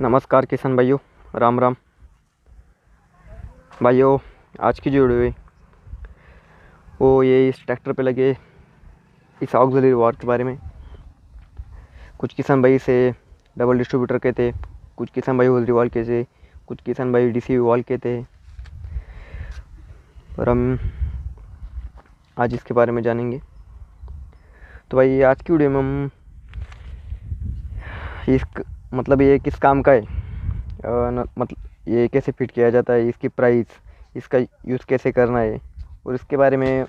नमस्कार किसान भाइयों, राम राम भाइयों। आज की जो वीडियो है वो ये इस ट्रैक्टर पे लगे इस ऑक्सिलरी वार के बारे में। कुछ किसान भाई से डबल डिस्ट्रीब्यूटर के थे, कुछ किसान भाई होल्डरी वाल के थे, कुछ किसान भाई डीसी वाल के थे, और हम आज इसके बारे में जानेंगे। तो भाई आज की वीडियो में हम ये किस काम का है, मतलब ये कैसे फिट किया जाता है, इसकी प्राइस, इसका यूज़ कैसे करना है, और इसके बारे में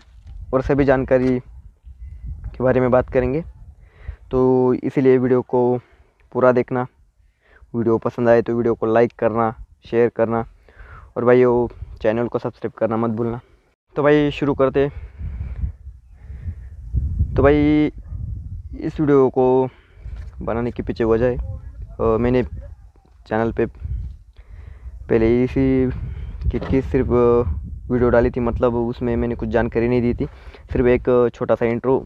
और सभी जानकारी के बारे में बात करेंगे। तो इसीलिए वीडियो को पूरा देखना। वीडियो पसंद आए तो वीडियो को लाइक करना, शेयर करना, और भाई वो चैनल को सब्सक्राइब करना मत भूलना। तो भाई शुरू करते। तो भाई इस वीडियो को बनाने के पीछे वजह है, मैंने चैनल पे पहले इसी किट की सिर्फ वीडियो डाली थी, मतलब उसमें मैंने कुछ जानकारी नहीं दी थी, सिर्फ एक छोटा सा इंट्रो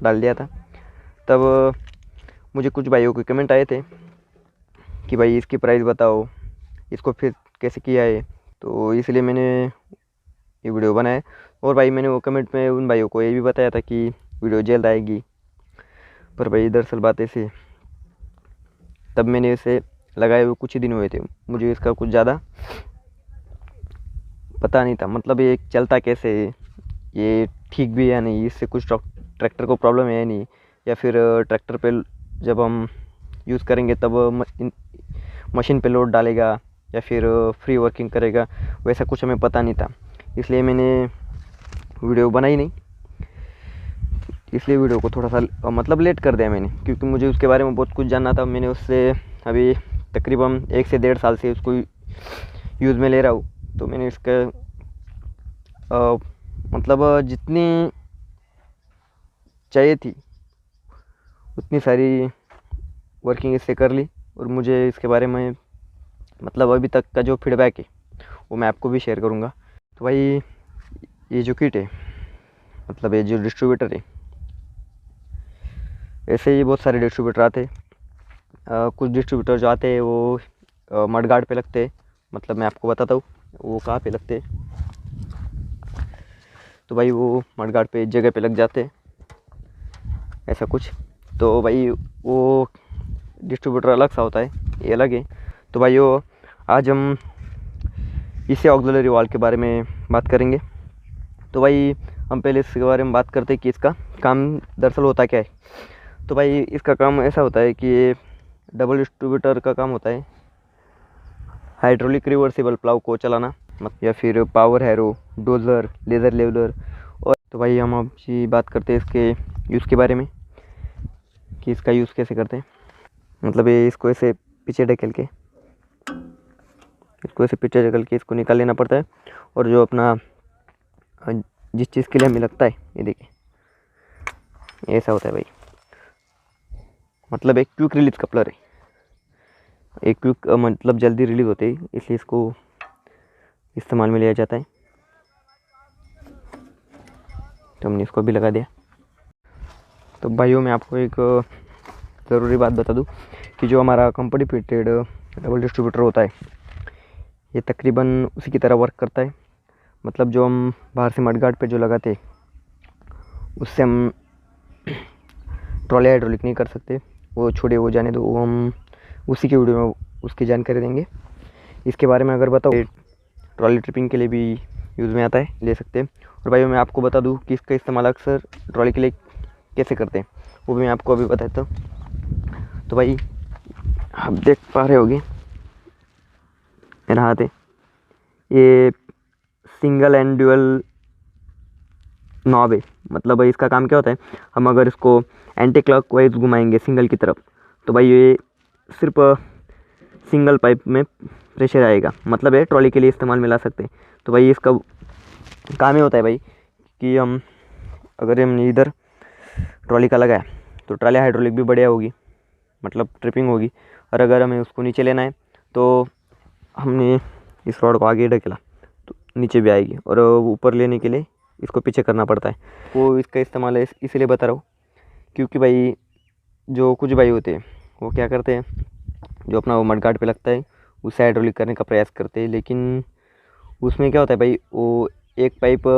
डाल दिया था। तब मुझे कुछ भाइयों के कमेंट आए थे कि भाई इसकी प्राइस बताओ, इसको फिर कैसे किया है। तो इसलिए मैंने ये वीडियो बनाया। और भाई मैंने वो कमेंट में उन भाइयों को ये भी बताया था कि वीडियो जल्द आएगी, पर भाई दरअसल बात ऐसे, तब मैंने इसे लगाए हुए कुछ ही दिन हुए थे, मुझे इसका कुछ ज़्यादा पता नहीं था, मतलब ये चलता कैसे है, ये ठीक भी है या नहीं, इससे कुछ ट्रैक्टर को प्रॉब्लम है या नहीं, या फिर ट्रैक्टर पे जब हम यूज़ करेंगे तब मशीन पे लोड डालेगा या फिर फ्री वर्किंग करेगा, वैसा कुछ हमें पता नहीं था। इसलिए मैंने वीडियो बनाई नहीं, इसलिए वीडियो को थोड़ा सा मतलब लेट कर दिया मैंने, क्योंकि मुझे उसके बारे में बहुत कुछ जानना था। मैंने उससे अभी तकरीबन 1 से 1.5 साल से उसको यूज़ में ले रहा हूँ। तो मैंने इसका मतलब जितनी चाहिए थी उतनी सारी वर्किंग इससे कर ली, और मुझे इसके बारे में मतलब अभी तक का जो फीडबैक है वो मैं आपको भी शेयर करूँगा। तो भाई ये जो किट है, मतलब ये जो डिस्ट्रीब्यूटर है, ऐसे ही बहुत सारे डिस्ट्रीब्यूटर आते हैं। कुछ डिस्ट्रीब्यूटर जो आते हैं वो मडगार्ड पे लगते हैं, मतलब मैं आपको बताता हूँ वो कहाँ पे लगते हैं। तो भाई वो मडगार्ड पे जगह पे लग जाते हैं ऐसा कुछ। तो भाई वो डिस्ट्रीब्यूटर अलग सा होता है, ये अलग है। तो भाई वो आज हम इसे ऑक्सिलरी वाल्व के बारे में बात करेंगे। तो भाई हम पहले इसके बारे में बात करते हैं कि इसका काम दरअसल होता क्या है। तो भाई इसका काम ऐसा होता है कि ये डबल डिस्ट्रीब्यूटर का काम होता है हाइड्रोलिक रिवर्सिबल प्लाव को चलाना, या फिर power harrow, dozer, laser leveller. और तो भाई हम आपसे बात करते हैं इसके यूज़ के बारे में कि इसका यूज़ कैसे करते हैं। मतलब ये इसको ऐसे पीछे ढकेल के इसको निकाल लेना पड़ता है, और जो अपना जिस चीज़ के लिए हमें लगता है, ये देखिए ऐसा होता है भाई, मतलब एक क्विक रिलीज कपलर है, एक क्विक मतलब जल्दी रिलीज होते हैं, इसलिए इसको इस्तेमाल में लिया जाता है। तो हमने इसको भी लगा दिया। तो भाइयों मैं आपको एक ज़रूरी बात बता दूं कि जो हमारा कंपनी फिटेड डबल डिस्ट्रीब्यूटर होता है, ये तकरीबन उसी की तरह वर्क करता है। मतलब जो हम बाहर से मडगार्ड पे जो लगाते हैं उससे हम ट्रॉली हाइड्रोलिक नहीं कर सकते, वो छोड़े, वो जाने दो, वो हम उसी की वीडियो में उसकी जानकारी देंगे। इसके बारे में अगर बताओ, ट्रॉली ट्रिपिंग के लिए भी यूज़ में आता है, ले सकते हैं। और भाई मैं आपको बता दूं कि इसका इस्तेमाल अक्सर ट्रॉली के लिए कैसे करते हैं, वो भी मैं आपको अभी बताता हूँ। तो भाई आप देख पा रहे होगे मेरा हाथ है, ये सिंगल एंड ड्यूअल नॉब है। मतलब इसका काम क्या होता है, हम अगर इसको एंटी क्लॉकवाइज घुमाएंगे सिंगल की तरफ, तो भाई ये सिर्फ सिंगल पाइप में प्रेशर आएगा, मतलब ये ट्रॉली के लिए इस्तेमाल में ला सकते हैं। तो भाई इसका काम ये होता है भाई कि हम अगर हमने इधर ट्रॉली का लगाया तो ट्रॉली हाइड्रोलिक भी बढ़िया होगी, मतलब ट्रिपिंग होगी। और अगर हमें उसको नीचे लेना है तो हमने इस रॉड को आगे ढकेला तो नीचे भी आएगी, और ऊपर लेने के लिए इसको पीछे करना पड़ता है। वो इसका इस्तेमाल है इसलिए बता रहा हूँ क्योंकि भाई जो कुछ भाई होते हैं वो क्या करते हैं, जो अपना वो मडगार्ड पे लगता है उससे हाइड्रोलिक करने का प्रयास करते हैं, लेकिन उसमें क्या होता है भाई, वो एक पाइप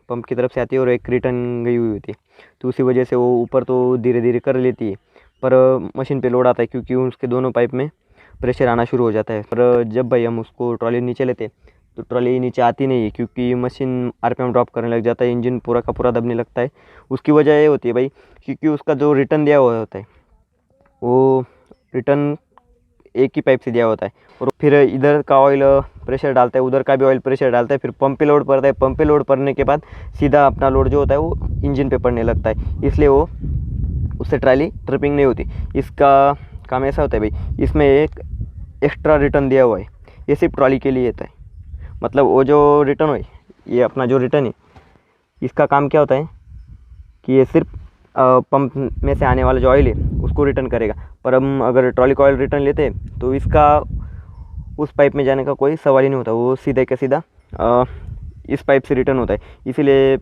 पंप की तरफ से आती है और एक रिटर्न गई हुई होती है, तो उसी वजह से वो ऊपर तो धीरे धीरे कर लेती है, पर मशीन पे लोड आता है क्योंकि उसके दोनों पाइप में प्रेशर आना शुरू हो जाता है। पर जब भाई हम उसको ट्रॉली नीचे लेते तो ट्रॉली नीचे आती नहीं है, क्योंकि मशीन आरपीएम ड्रॉप करने लग जाता है, इंजन पूरा का पूरा दबने लगता है। उसकी वजह ये होती है भाई, क्योंकि उसका जो रिटर्न दिया हुआ होता है वो रिटर्न एक ही पाइप से दिया होता है, और फिर इधर का ऑयल प्रेशर डालता है, उधर का भी ऑयल प्रेशर डालता है, फिर पंप पे लोड पड़ता है, पंप पे लोड पड़ने के बाद सीधा अपना लोड जो होता है वो इंजन पे पड़ने लगता है, इसलिए वो उससे ट्रॉली ट्रिपिंग नहीं होती। इसका काम ऐसा होता है भाई, इसमें एक एक्स्ट्रा रिटर्न दिया हुआ है, ये सिर्फ ट्रॉली के लिए होता है। मतलब वो जो रिटर्न हो, ये अपना जो रिटर्न है, इसका काम क्या होता है कि ये सिर्फ पंप में से आने वाला जो ऑयल है उसको रिटर्न करेगा। पर हम अगर ट्रॉली का ऑयल रिटर्न लेते हैं तो इसका उस पाइप में जाने का कोई सवाल ही नहीं होता, वो सीधे का सीधा इस पाइप से रिटर्न होता है। इसीलिए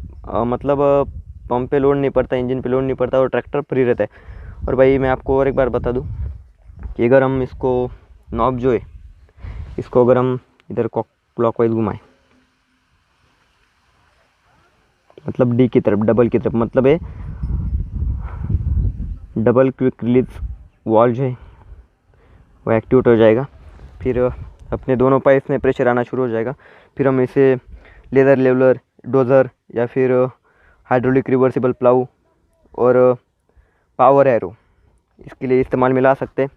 मतलब पंप पे लोड नहीं पड़ता, इंजन पे लोड नहीं पड़ता और ट्रैक्टर फ्री रहता है। और भाई मैं आपको और एक बार बता दूं कि अगर हम इसको नॉब जो है इसको अगर हम इधर क्लॉकवाइज घुमाएं, मतलब डी की तरफ, डबल की तरफ, मतलब है डबल क्विक रिलीज वाल्व जो है वो एक्टिवेट हो जाएगा, फिर अपने दोनों पाइप में प्रेशर आना शुरू हो जाएगा। फिर हम इसे लेदर लेवलर, डोज़र या फिर हाइड्रोलिक रिवर्सिबल प्लाऊ और पावर एरो इसके लिए इस्तेमाल में ला सकते हैं।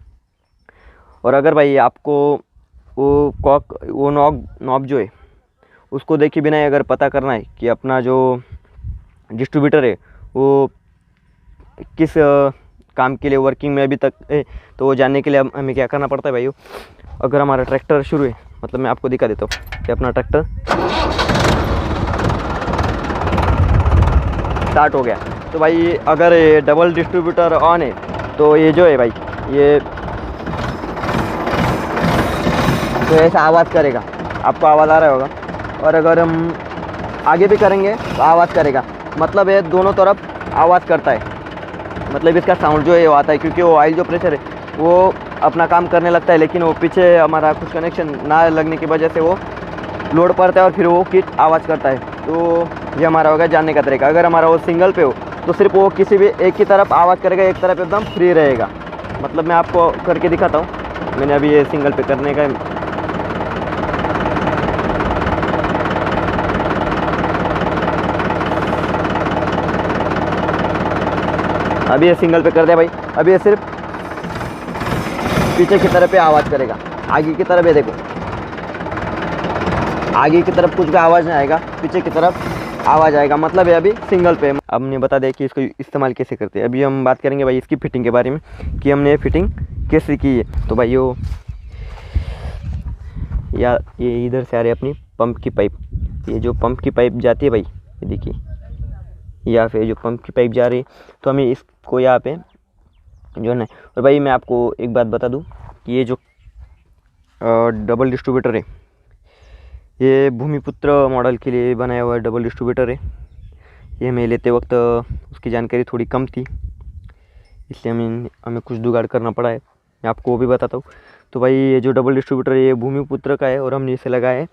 और अगर भाई आपको वो नॉब जो है उसको देखे बिना अगर पता करना है कि अपना जो डिस्ट्रीब्यूटर है वो किस काम के लिए वर्किंग में अभी तक है, तो वो जानने के लिए हमें क्या करना पड़ता है भाई, अगर हमारा ट्रैक्टर शुरू है, मतलब मैं आपको दिखा देता हूँ कि अपना ट्रैक्टर स्टार्ट हो गया, तो भाई अगर ये डबल डिस्ट्रीब्यूटर ऑन है तो ये जो है भाई ये तो ऐसा आवाज़ करेगा, आपको आवाज़ आ रहा होगा। और अगर हम आगे भी करेंगे तो आवाज़ करेगा, मतलब ये दोनों तरफ आवाज़ करता है, मतलब इसका साउंड जो है वो आता है, क्योंकि वो ऑयल जो प्रेशर है वो अपना काम करने लगता है, लेकिन वो पीछे हमारा कुछ कनेक्शन ना लगने की वजह से वो लोड पड़ता है और फिर वो किट आवाज़ करता है। तो ये हमारा होगा जानने का तरीका। अगर हमारा वो सिंगल पे हो तो सिर्फ वो किसी भी एक की तरफ आवाज़ करेगा, एक तरफ एकदम फ्री रहेगा। मतलब मैं आपको करके दिखाता हूँ, मैंने अभी ये सिंगल पे करने का अभी ये सिंगल पे कर दिया भाई। अभी ये सिर्फ पीछे की तरफ पे आवाज़ करेगा, आगे की तरफ ये देखो, आगे की तरफ कुछ भी आवाज़ नहीं आएगा, पीछे की तरफ आवाज़ आएगा, मतलब ये अभी सिंगल पे। अब हमने बता दिया कि इसको इस्तेमाल कैसे करते हैं। अभी हम बात करेंगे भाई इसकी फिटिंग के बारे में कि हमने फिटिंग कैसे की है। तो भाई ये इधर से आ रही है अपनी पंप की पाइप, ये जो पंप की पाइप जाती है भाई, ये देखिए यहाँ पे जो पंप की पाइप जा रही है, तो हमें इसको यहाँ पे जो है ना। और भाई मैं आपको एक बात बता दूं कि ये जो डबल डिस्ट्रीब्यूटर है ये भूमिपुत्र मॉडल के लिए बनाया हुआ डबल डिस्ट्रीब्यूटर है। ये हमें लेते वक्त उसकी जानकारी थोड़ी कम थी, इसलिए हमें कुछ जुगाड़ करना पड़ा है, मैं आपको वो भी बताता हूँ। तो भाई ये जो डबल डिस्ट्रीब्यूटर है ये भूमिपुत्र का है और हमने इसे लगाया है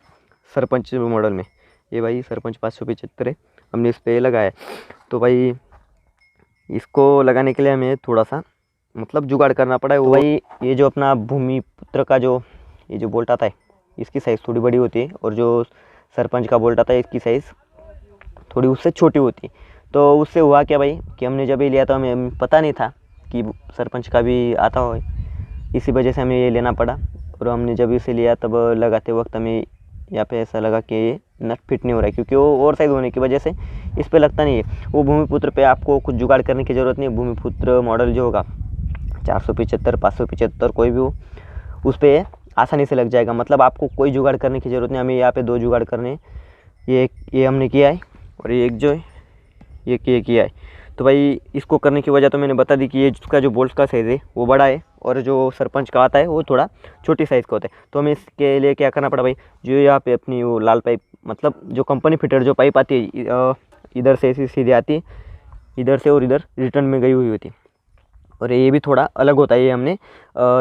सरपंच मॉडल में। ये भाई सरपंच 575 है, हमने इस पर लगाया है। तो भाई इसको लगाने के लिए हमें थोड़ा सा मतलब जुगाड़ करना पड़ा है। वो भाई ये जो अपना भूमिपुत्र का जो ये जो बोल्ट आता है इसकी साइज़ थोड़ी बड़ी होती है, और जो सरपंच का बोल्ट आता है इसकी साइज़ थोड़ी उससे छोटी होती है। तो उससे हुआ क्या भाई कि हमने जब ये लिया तो हमें पता नहीं था कि सरपंच का भी आता हो, इसी वजह से हमें ये लेना पड़ा। और हमने जब इसे लिया तब लगाते वक्त हमें यहाँ पे ऐसा लगा कि ये नट फिट नहीं हो रहा है, क्योंकि वो ओवर साइज़ होने की वजह से इस पर लगता नहीं है। वो भूमिपुत्र पे आपको कुछ जुगाड़ करने की ज़रूरत नहीं है। भूमिपुत्र मॉडल जो होगा 475 575 कोई भी हो, उस पर आसानी से लग जाएगा, मतलब आपको कोई जुगाड़ करने की ज़रूरत नहीं। हमें यहाँ पे 2 जुगाड़ करने, ये हमने किया है और ये एक जो है ये किया है। तो भाई इसको करने की वजह तो मैंने बता दी कि ये इसका जो बोल्ट का साइज़ है वो बड़ा है और जो सरपंच का आता है वो थोड़ा छोटी साइज़ का होता है। तो हमें इसके लिए क्या करना पड़ा भाई, जो यहाँ पे अपनी वो लाल पाइप, मतलब जो कंपनी फिटेड जो पाइप आती है इधर से ऐसी सीधे आती है, इधर से और इधर रिटर्न में गई हुई होती है, और ये भी थोड़ा अलग होता है। ये हमने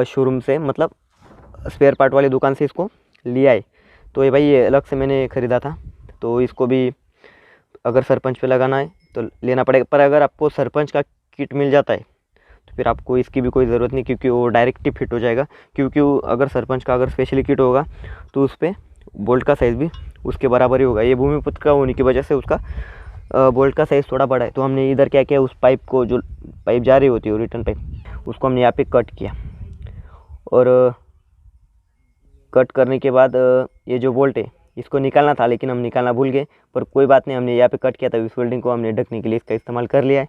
शोरूम से मतलब स्पेयर पार्ट वाली दुकान से इसको लिया है। तो ये भाई ये अलग से मैंने ख़रीदा था, तो इसको भी अगर सरपंच पे लगाना है तो लेना पड़ेगा। पर अगर आपको सरपंच का किट मिल जाता है तो फिर आपको इसकी भी कोई ज़रूरत नहीं, क्योंकि वो डायरेक्ट ही फिट हो जाएगा। क्योंकि अगर सरपंच का अगर स्पेशली किट होगा तो उस पर बोल्ट का साइज़ भी उसके बराबर ही होगा। ये भूमिपुत्र का होने की वजह से उसका बोल्ट का साइज़ थोड़ा बड़ा है। तो हमने इधर क्या किया, उस पाइप को, जो पाइप जा रही होती है रिटर्न पाइप, उसको हमने यहाँ पे कट किया। और कट करने के बाद ये जो बोल्ट है इसको निकालना था, लेकिन हम निकालना भूल गए। पर कोई बात नहीं, हमने यहाँ पे कट किया था, इस वेल्डिंग को हमने ढकने के लिए इसका इस्तेमाल कर लिया है।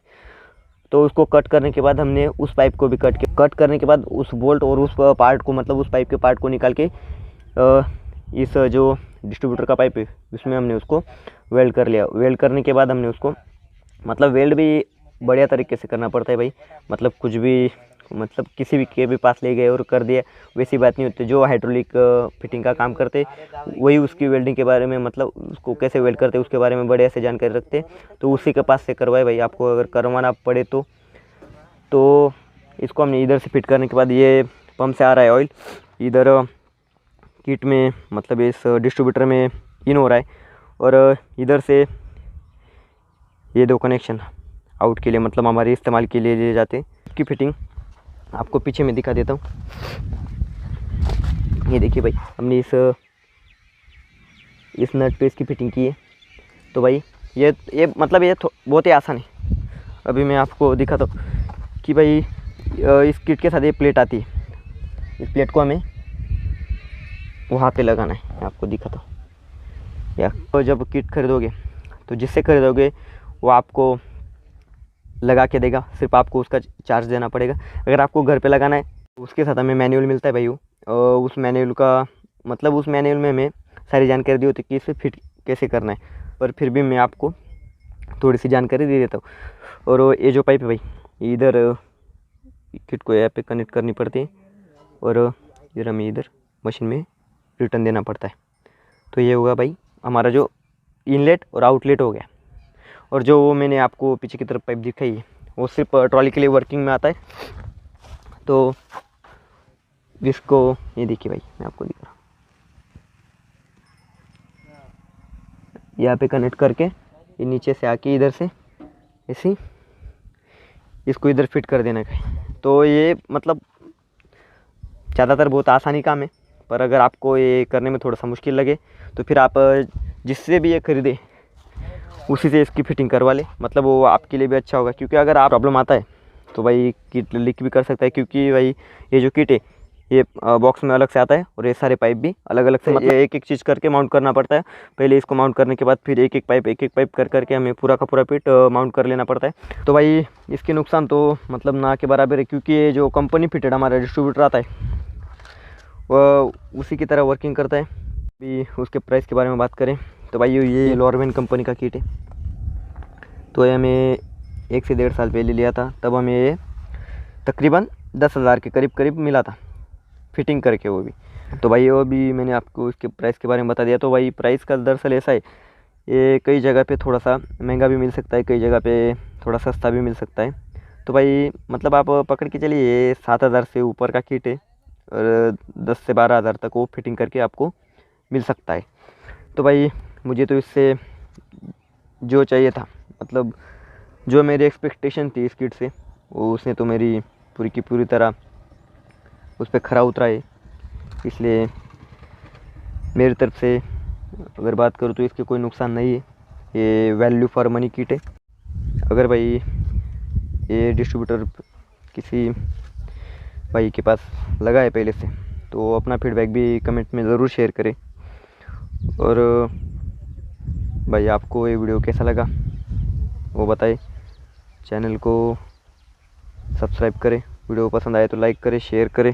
तो उसको कट करने के बाद हमने उस पाइप को भी कट किया। कट करने के बाद उस बोल्ट और उस पार्ट को, मतलब उस पाइप के पार्ट को निकाल के इस जो डिस्ट्रीब्यूटर का पाइप है उसमें हमने उसको वेल्ड कर लिया। वेल्ड करने के बाद हमने उसको, मतलब वेल्ड भी बढ़िया तरीके से करना पड़ता है भाई। मतलब कुछ भी, मतलब किसी भी के भी पास ले गए और कर दिया, वैसी बात नहीं होती। जो हाइड्रोलिक फिटिंग का काम करते वही उसकी वेल्डिंग के बारे में, मतलब उसको कैसे वेल्ड करते उसके बारे में बढ़िया से जानकारी रखते, तो उसी के पास से करवाए भाई। आपको अगर करवाना पड़े तो इसको हमने इधर से फिट करने के बाद ये पंप से आ रहा है ऑयल, इधर किट में, मतलब इस डिस्ट्रीब्यूटर में इन हो रहा है। और इधर से ये दो कनेक्शन आउट के लिए, मतलब हमारे इस्तेमाल के लिए लिए जाते हैं। इसकी फिटिंग आपको पीछे में दिखा देता हूँ। ये देखिए भाई, हमने इस नट पे इसकी फिटिंग की है। तो भाई ये मतलब ये बहुत ही आसान है। अभी मैं आपको दिखाता हूँ कि भाई इस किट के साथ ये प्लेट आती है। इस प्लेट को हमें वहाँ पे लगाना है। मैं आपको दिखाता हूँ। या तो जब किट खरीदोगे तो जिससे खरीदोगे वो आपको लगा के देगा, सिर्फ आपको उसका चार्ज देना पड़ेगा। अगर आपको घर पे लगाना है उसके साथ हमें मैनुअल मिलता है भाई। उस मैनुअल का, मतलब उस मैनुअल में हमें सारी जानकारी दी होती है कि इसे फिट कैसे करना है, पर फिर भी मैं आपको थोड़ी सी जानकारी दे देता हूँ। और ये जो पाइप है भाई, इधर किट को यहाँ पे कनेक्ट करनी पड़ती है और इधर हमें इधर मशीन में रिटर्न देना पड़ता है। तो ये होगा भाई हमारा जो इनलेट और आउटलेट हो गया। और जो वो मैंने आपको पीछे की तरफ पाइप दिखाई है वो सिर्फ ट्रॉली के लिए वर्किंग में आता है। तो इसको ये देखिए भाई, मैं आपको दिखा रहा हूँ, यहाँ पे कनेक्ट करके ये नीचे से आके इधर से ऐसे इसको इधर फिट कर देना है। तो ये मतलब ज़्यादातर बहुत आसानी काम है, पर अगर आपको ये करने में थोड़ा सा मुश्किल लगे तो फिर आप जिससे भी ये खरीदे उसी से इसकी फिटिंग करवा ले, मतलब वो आपके लिए भी अच्छा होगा। क्योंकि अगर आप प्रॉब्लम आता है तो भाई किट लीक भी कर सकता है। क्योंकि भाई ये जो किट है ये बॉक्स में अलग से आता है और ये सारे पाइप भी अलग अलग से, मतलब एक एक चीज़ करके माउंट करना पड़ता है। पहले इसको माउंट करने के बाद फिर एक एक पाइप कर करके हमें पूरा का पूरा फिट माउंट कर लेना पड़ता है। तो भाई इसके नुकसान तो मतलब ना के बराबर है, क्योंकि ये जो कंपनी फिटेड हमारा डिस्ट्रीब्यूटर आता है वह उसी की तरह वर्किंग करता है। भी उसके प्राइस के बारे में बात करें तो भाई ये लॉरवेन कंपनी का किट है। तो ये हमें 1 से 1.5 साल पहले लिया था, तब हमें ये तकरीबन 10,000 के करीब मिला था फिटिंग करके वो भी। तो भाई वो भी मैंने आपको इसके प्राइस के बारे में बता दिया। तो भाई प्राइस का दरअसल ऐसा है, ये कई जगह पे थोड़ा सा महंगा भी मिल सकता है, कई जगह पे थोड़ा सस्ता भी मिल सकता है। तो भाई मतलब आप पकड़ के चलिए ये 7,000 से ऊपर का किट है और 10 से 12,000 तक वो फिटिंग करके आपको मिल सकता है। तो भाई मुझे तो इससे जो चाहिए था, मतलब जो मेरी एक्सपेक्टेशन थी इस किट से, वो उसने तो मेरी पूरी की पूरी तरह उस पर खरा उतरा है। इसलिए मेरी तरफ से अगर बात करूँ तो इसके कोई नुकसान नहीं है। ये वैल्यू फॉर मनी किट है। अगर भाई ये डिस्ट्रीब्यूटर किसी भाई के पास लगा है पहले से तो अपना फीडबैक भी कमेंट में ज़रूर शेयर करें। और भाई आपको ये वीडियो कैसा लगा वो बताएं। चैनल को सब्सक्राइब करें, वीडियो पसंद आए तो लाइक करें, शेयर करें।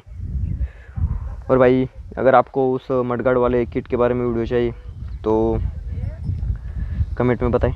और भाई अगर आपको उस मडगार्ड वाले किट के बारे में वीडियो चाहिए तो कमेंट में बताएं।